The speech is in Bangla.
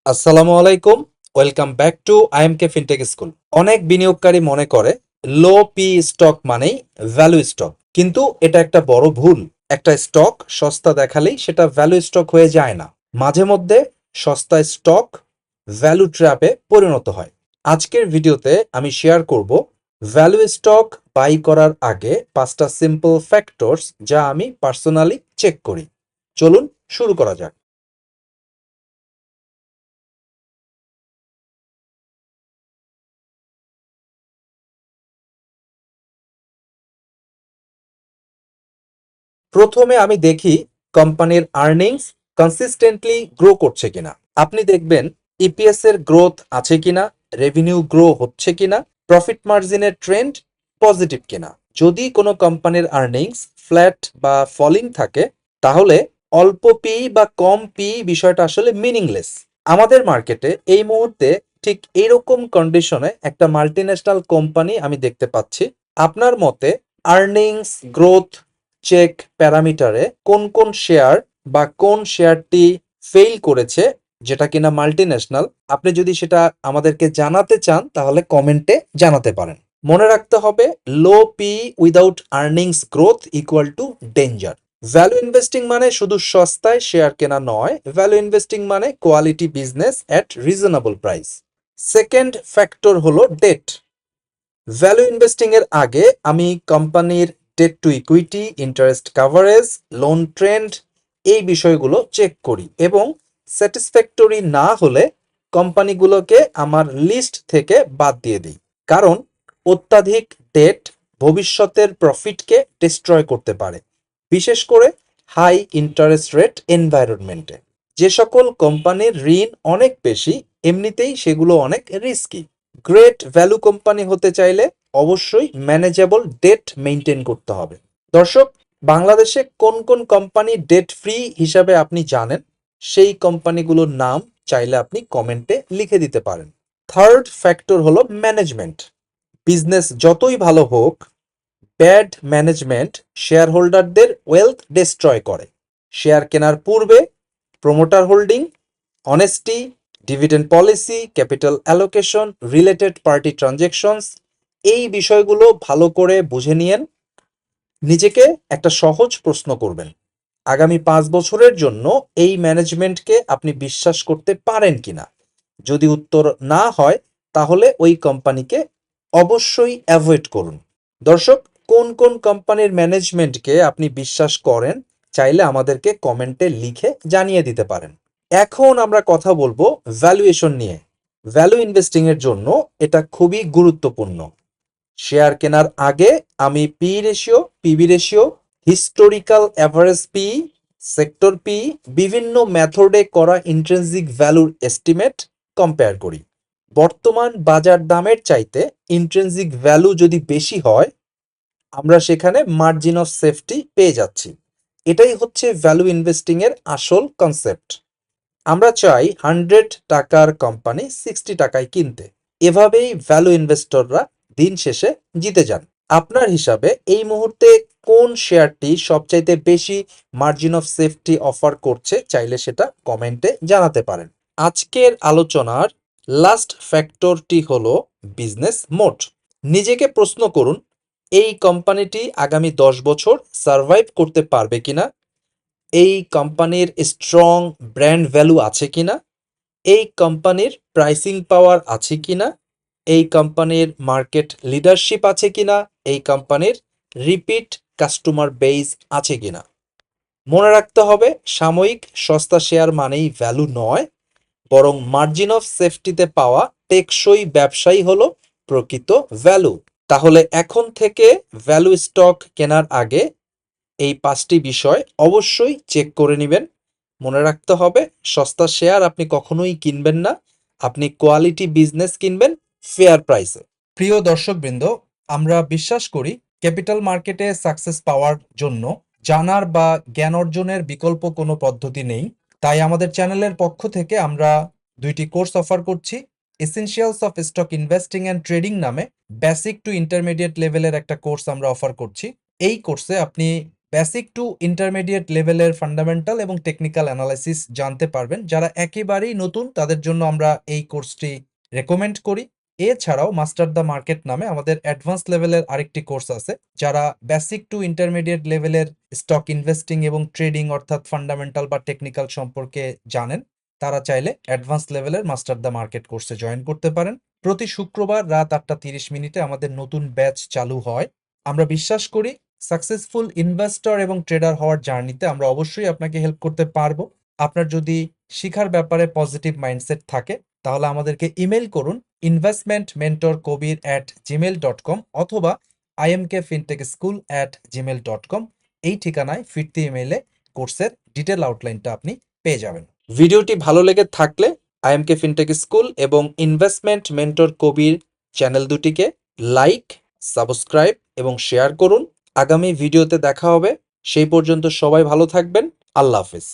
আসসালামু আলাইকুম। Welcome back to আইএমকে fintech school. অনেক বিনিয়োগকারী মনে করে লো পি স্টক মানেই ভ্যালু স্টক, কিন্তু এটা একটা বড় ভুল। একটা স্টক সস্তা দেখালেই সেটা ভ্যালু স্টক হয়ে যায় না। মাঝে মধ্যে সস্তা স্টক ভ্যালু ট্র্যাপে পরিণত হয়। আজকের ভিডিওতে আমি শেয়ার করব ভ্যালু স্টক বাই করার আগে 5টা সিম্পল ফ্যাক্টরস যা আমি পার্সোনালি চেক করি। চলুন শুরু করা যাক। প্রথমে আমি দেখি কোম্পানির আর্নিংস কনসিস্টেন্টলি গ্রো করছে কিনা। আপনি দেখবেন ইপিএস এর গ্রোথ আছে কিনা, রেভিনিউ গ্রো হচ্ছে কিনা, প্রফিট মার্জিনের ট্রেন্ড পজিটিভ কিনা। যদি কোনো কোম্পানির আর্নিংস ফ্ল্যাট বা ফলিং থাকে, তাহলে অল্প পি বা কম পি বিষয়টা আসলে মিনিংলেস। আমাদের মার্কেটে এই মুহূর্তে ঠিক এইরকম কন্ডিশনে একটা মাল্টিন্যাশনাল কোম্পানি আমি দেখতে পাচ্ছি। আপনার মতে আর্নিংস গ্রোথ চেক প্যারামিটারে কোন কোন শেয়ার বা কোন শেয়ারটি ফেইল করেছে, যেটা কিনা মাল্টিন্যাশনাল, আপনি যদি সেটা আমাদেরকে জানাতে চান তাহলে কমেন্টে জানাতে পারেন। মনে রাখতে হবে, low P without earnings growth equal to danger. Value investing মানে শুধু সস্তায় শেয়ার কেনা নয়, ভ্যালু ইনভেস্টিং মানে quality business at reasonable price. Second factor হলো ডেট। ভ্যালু ইনভেস্টিং এর আগে আমি কোম্পানির debt to equity, interest coverage, loan trend এই বিষয়গুলো চেক করি এবং স্যাটিসফ্যাক্টরি না হলে কোম্পানিগুলোকে আমার লিস্ট থেকে বাদ দিয়ে দিই। কারণ অত্যাধিক ডেট ভবিষ্যতের প্রফিটকে ডিস্ট্রয় করতে পারে, বিশেষ করে হাই ইন্টারেস্ট রেট এনভায়রনমেন্টে। যে সকল কোম্পানির ঋণ অনেক বেশি, এমনিতেই সেগুলো অনেক রিস্কি। গ্রেট ভ্যালু কোম্পানি হতে চাইলে অবশ্যই ম্যানেজেবল ডেট মেনটেন করতে হবে। দর্শক, বাংলাদেশে কোন কোন কোম্পানি ডেট ফ্রি হিসাবে আপনি জানেন, সেই কোম্পানিগুলোর নাম চাইলে আপনি কমেন্টে লিখে দিতে পারেন। থার্ড ফ্যাক্টর হলো ম্যানেজমেন্ট। বিজনেস যতই ভালো হোক, ব্যাড ম্যানেজমেন্ট শেয়ার হোল্ডারদের ওয়েলথ ডিস্ট্রয় করে। শেয়ার কেনার পূর্বে promoter holding, honesty, dividend policy, capital allocation, related party transactions এই বিষয়গুলো ভালো করে বুঝে নিয়েন। নিজেকে একটা সহজ প্রশ্ন করবেন, আগামী 5 বছরের জন্য এই ম্যানেজমেন্টকে আপনি বিশ্বাস করতে পারেন কিনা। যদি উত্তর না হয়, তাহলে ওই কোম্পানিকে অবশ্যই অ্যাভয়েড করুন। দর্শক, কোন কোন কোম্পানির ম্যানেজমেন্টকে আপনি বিশ্বাস করেন চাইলে আমাদেরকে কমেন্টে লিখে জানিয়ে দিতে পারেন। এখন আমরা কথা বলবো ভ্যালুয়েশন নিয়ে। ভ্যালু ইনভেস্টিং এর জন্য এটা খুবই গুরুত্বপূর্ণ। শেয়ার কেনার আগে আমি P ratio, PB ratio, historical average P, sector P, বিভিন্ন মেথডে করা ইন্ট্রিনসিক ভ্যালুর এস্টিমেট কম্পেয়ার করি। বর্তমান বাজার দামের চাইতে ইন্ট্রিনসিক ভ্যালু যদি বেশি হয়, আমরা সেখানে মার্জিন অফ সেফটি পেয়ে যাচ্ছি। এটাই হচ্ছে ভ্যালু ইনভেস্টিং এর আসল কনসেপ্ট। আমরা চাই 100 টাকার কোম্পানি 60 টাকায় কিনতে। এভাবেই ভ্যালু ইনভেস্টররা দিন শেষে জিতে যান। আপনার হিসাবে এই মুহূর্তে কোন শেয়ারটি সবচাইতে বেশি মার্জিন অফ সেফটি অফার করছে, চাইলে সেটা কমেন্টে জানাতে পারেন। আজকের আলোচনার লাস্ট ফ্যাক্টরটি হলো বিজনেস মোড। নিজেকে প্রশ্ন করুন, এই কোম্পানিটি আগামী 10 বছর সার্ভাইভ করতে পারবে কিনা, এই কোম্পানির স্ট্রং ব্র্যান্ড ভ্যালু আছে কিনা, এই কোম্পানির প্রাইসিং পাওয়ার আছে কিনা, এই কোম্পানির মার্কেট লিডারশিপ আছে কিনা, এই কোম্পানির রিপিট কাস্টমার বেস আছে কিনা। মনে রাখতে হবে, সাময়িক সস্তা শেয়ার মানেই ভ্যালু নয়, বরং মার্জিন অফ সেফটিতে পাওয়া টেকসই ব্যবসায়ী হলো প্রকৃত ভ্যালু। তাহলে এখন থেকে ভ্যালু স্টক কেনার আগে এই 5টি বিষয় অবশ্যই চেক করে নেবেন। মনে রাখতে হবে, সস্তা শেয়ার আপনি কখনোই কিনবেন না, আপনি কোয়ালিটি বিজনেস কিনবেন ফেয়ার প্রাইসে। প্রিয় দর্শকবৃন্দ, আমরা বিশ্বাস করি ক্যাপিটাল মার্কেটে সাকসেস পাওয়ার জন্য জানার বা জ্ঞান অর্জনের বিকল্প কোনো পদ্ধতি নেই। তাই আমাদের চ্যানেলের পক্ষ থেকে আমরা 2টি কোর্স অফার করছি। Essentials of stock investing and trading নামে বেসিক টু ইন্টারমিডিয়েট লেভেলের একটা কোর্স আমরা অফার করছি। এই কোর্সে আপনি বেসিক টু ইন্টারমিডিয়েট লেভেলের ফান্ডামেন্টাল এবং টেকনিক্যাল অ্যানালাইসিস জানতে পারবেন। যারা একেবারেই নতুন তাদের জন্য আমরা এই কোর্সটি রেকমেন্ড করি। এছাড়াও মাস্টার দ্য মার্কেট নামে আমাদের অ্যাডভান্স লেভেলের আরেকটি কোর্স আছে। যারা বেসিক টু ইন্টারমিডিয়েট লেভেলের স্টক ইনভেস্টিং এবং ট্রেডিং অর্থাৎ ফান্ডামেন্টাল বা টেকনিক্যাল সম্পর্কে জানেন, তারা চাইলে অ্যাডভান্স লেভেলের মাস্টার দ্য মার্কেট কোর্সে জয়েন করতে পারেন। প্রতি শুক্রবার রাত 8:30 আমাদের নতুন ব্যাচ চালু হয়। আমরা বিশ্বাস করি সাকসেসফুল ইনভেস্টর এবং ট্রেডার হওয়ার জার্নিতে আমরা অবশ্যই আপনাকে হেল্প করতে পারবো। আপনার যদি শিখার ব্যাপারে পজিটিভ মাইন্ডসেট থাকে তাহলে আমাদেরকে ইমেল করুন investmentmentorkobir@gmail.com অথবা imkfintechschool@gmail.com। এই ঠিকানায় ফিরতি ইমেইলে কোর্সের ডিটেল আউটলাইনটা আপনি পেয়ে যাবেন। ভিডিওটি ভালো লেগে থাকলে আইএমকে ফিনটেক স্কুল এবং ইনভেস্টমেন্ট মেন্টর কবির চ্যানেল দুটিকে লাইক, সাবস্ক্রাইব এবং শেয়ার করুন। আগামী ভিডিওতে দেখা হবে। সেই পর্যন্ত সবাই ভালো থাকবেন। আল্লাহ হাফেজ।